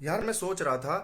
यार मैं सोच रहा था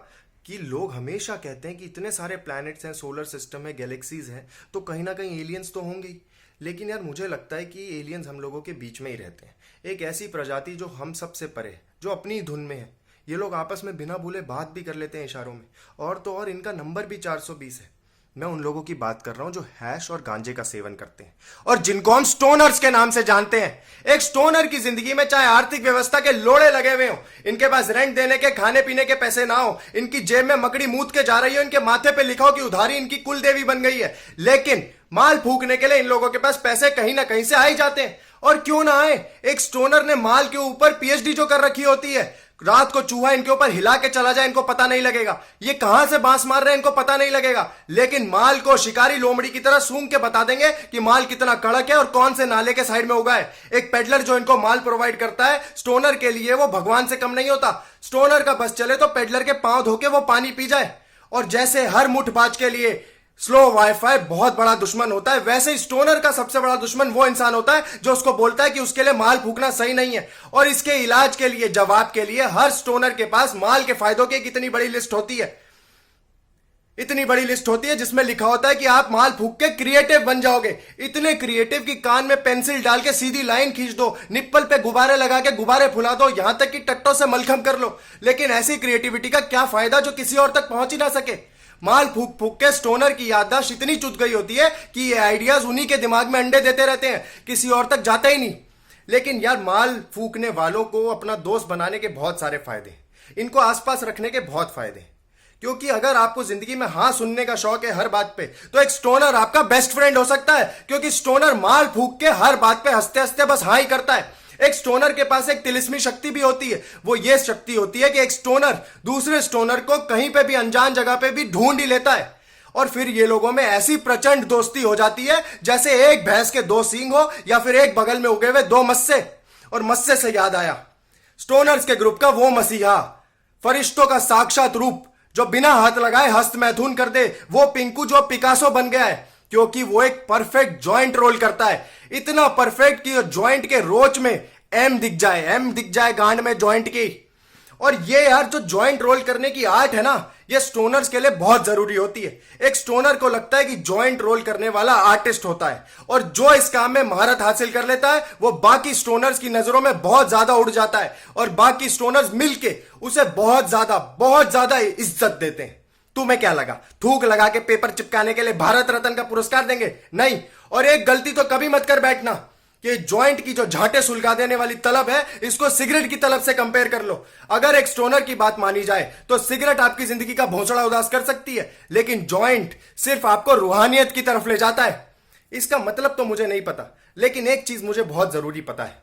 कि लोग हमेशा कहते हैं कि इतने सारे प्लैनेट्स हैं, सोलर सिस्टम है, गैलेक्सीज हैं, तो कहीं ना कहीं एलियंस तो होंगे ही। लेकिन यार मुझे लगता है कि एलियंस हम लोगों के बीच में ही रहते हैं। एक ऐसी प्रजाति जो हम सबसे परे है, जो अपनी ही धुन में है। ये लोग आपस में बिना बोले बात भी कर लेते हैं इशारों में। और तो और इनका नंबर भी 420 है। मैं उन लोगों की बात कर रहा हूं जो हैश और गांजे का सेवन करते हैं और जिनको हम स्टोनर्स के नाम से जानते हैं। एक स्टोनर की जिंदगी में चाहे आर्थिक व्यवस्था के लोड़े लगे हुए हो, इनके पास रेंट देने के, खाने पीने के पैसे ना हो, इनकी जेब में मकड़ी मूत के जा रही हो, इनके माथे पे लिखा हो कि उधारी इनकी कुल देवी बन गई है, लेकिन माल फूकने के लिए इन लोगों के पास पैसे कहीं ना कहीं से आ ही जाते हैं। और क्यों ना आए, एक स्टोनर ने माल के ऊपर पीएचडी जो कर रखी होती है, रात को चूहा इनके ऊपर हिला के चला जाए इनको पता नहीं लगेगा, ये कहां से बांस मार रहे हैं इनको पता नहीं लगेगा, लेकिन माल को शिकारी लोमड़ी की तरह सूंघ के बता देंगे कि माल कितना कड़क है और कौन से नाले के साइड में उगा है। एक पेडलर जो इनको माल प्रोवाइड करता है, स्टोनर के लिए वो भगवान से कम नहीं होता। स्टोनर का बस चले तो पेडलर के पांव धोके वो पानी पी जाए। और जैसे हर मुठबाज के लिए स्लो वाईफाई बहुत बड़ा दुश्मन होता है, वैसे ही स्टोनर का सबसे बड़ा दुश्मन वो इंसान होता है जो उसको बोलता है कि उसके लिए माल फूकना सही नहीं है। और इसके इलाज के लिए, जवाब के लिए हर स्टोनर के पास माल के फायदों की कितनी बड़ी लिस्ट होती है, इतनी बड़ी लिस्ट होती है जिसमें लिखा होता है कि आप माल फूक के क्रिएटिव बन जाओगे। इतने क्रिएटिव कि कान में पेंसिल डाल के सीधी लाइन खींच दो, निप्पल पे गुब्बारे लगा के गुब्बारे फुला दो, यहां तक कि टट्टों से मलखम कर लो। लेकिन ऐसी क्रिएटिविटी का क्या फायदा जो किसी और तक पहुंच ही ना सके। माल फूक फूक के स्टोनर की याददाश्त इतनी चुत गई होती है कि ये आइडियाज उन्हीं के दिमाग में अंडे देते रहते हैं, किसी और तक जाता ही नहीं। लेकिन यार माल फूकने वालों को अपना दोस्त बनाने के बहुत सारे फायदे हैं, इनको आसपास रखने के बहुत फायदे हैं। क्योंकि अगर आपको जिंदगी में हाँ सुनने का शौक है हर बात पे, तो एक स्टोनर आपका बेस्ट फ्रेंड हो सकता है। क्योंकि स्टोनर माल फूक के हर बात पे हंसते हंसते बस हाँ ही करता है। एक स्टोनर के पास एक तिलिस्मी शक्ति भी होती है। वो ये शक्ति होती है कि एक स्टोनर दूसरे स्टोनर को कहीं पे भी, अनजान जगह पे भी ढूंढ ही लेता है। और फिर ये लोगों में ऐसी प्रचंड दोस्ती हो जाती है जैसे एक भैंस के दो सींग हो या फिर एक बगल में उगे हुए दो मस्से। और मस्से से याद आया, स्टोनर्स के ग्रुप का वो मसीहा, फरिश्तों का साक्षात रूप, जो बिना हाथ लगाए हस्त मैथुन कर दे, वो पिंकू जो पिकासो बन गया है। क्योंकि वो एक परफेक्ट जॉइंट रोल करता है, इतना परफेक्ट कि जॉइंट के रोच में एम दिख जाए गांड में जॉइंट की। और ये यार जो जॉइंट रोल करने की आर्ट है ना, ये स्टोनर्स के लिए बहुत जरूरी होती है। एक स्टोनर को लगता है कि जॉइंट रोल करने वाला आर्टिस्ट होता है, और जो इस काम में महारत हासिल कर लेता है वो बाकी स्टोनर्स की नजरों में बहुत ज्यादा उड़ जाता है, और बाकी स्टोनर्स मिलके उसे बहुत ज्यादा इज्जत देते हैं। तुम्हें क्या लगा, थूक लगा के पेपर चिपकाने के लिए भारत रत्न का पुरस्कार देंगे? नहीं। और एक गलती तो कभी मत कर बैठना कि जॉइंट की जो झांटे सुलगा देने वाली तलब है, इसको सिगरेट की तलब से कंपेयर कर लो। अगर एक स्टोनर की बात मानी जाए तो सिगरेट आपकी जिंदगी का भौंसड़ा उदास कर सकती है, लेकिन जॉइंट सिर्फ आपको रूहानियत की तरफ ले जाता है। इसका मतलब तो मुझे नहीं पता, लेकिन एक चीज मुझे बहुत जरूरी पता है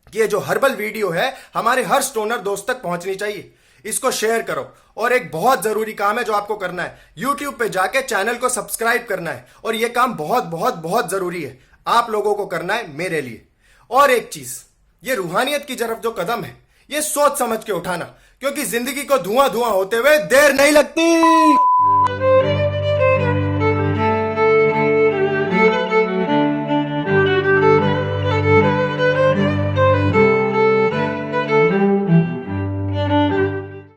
कि ये जो हर्बल वीडियो है हमारे हर स्टोनर दोस्त तक पहुंचनी चाहिए। इसको शेयर करो। और एक बहुत जरूरी काम है जो आपको करना है, YouTube पे जाके चैनल को सब्सक्राइब करना है। और यह काम बहुत जरूरी है, आप लोगों को करना है मेरे लिए। और एक चीज, ये रूहानियत की तरफ जो कदम है, ये सोच समझ के उठाना, क्योंकि जिंदगी को धुआं धुआं होते हुए देर नहीं लगती।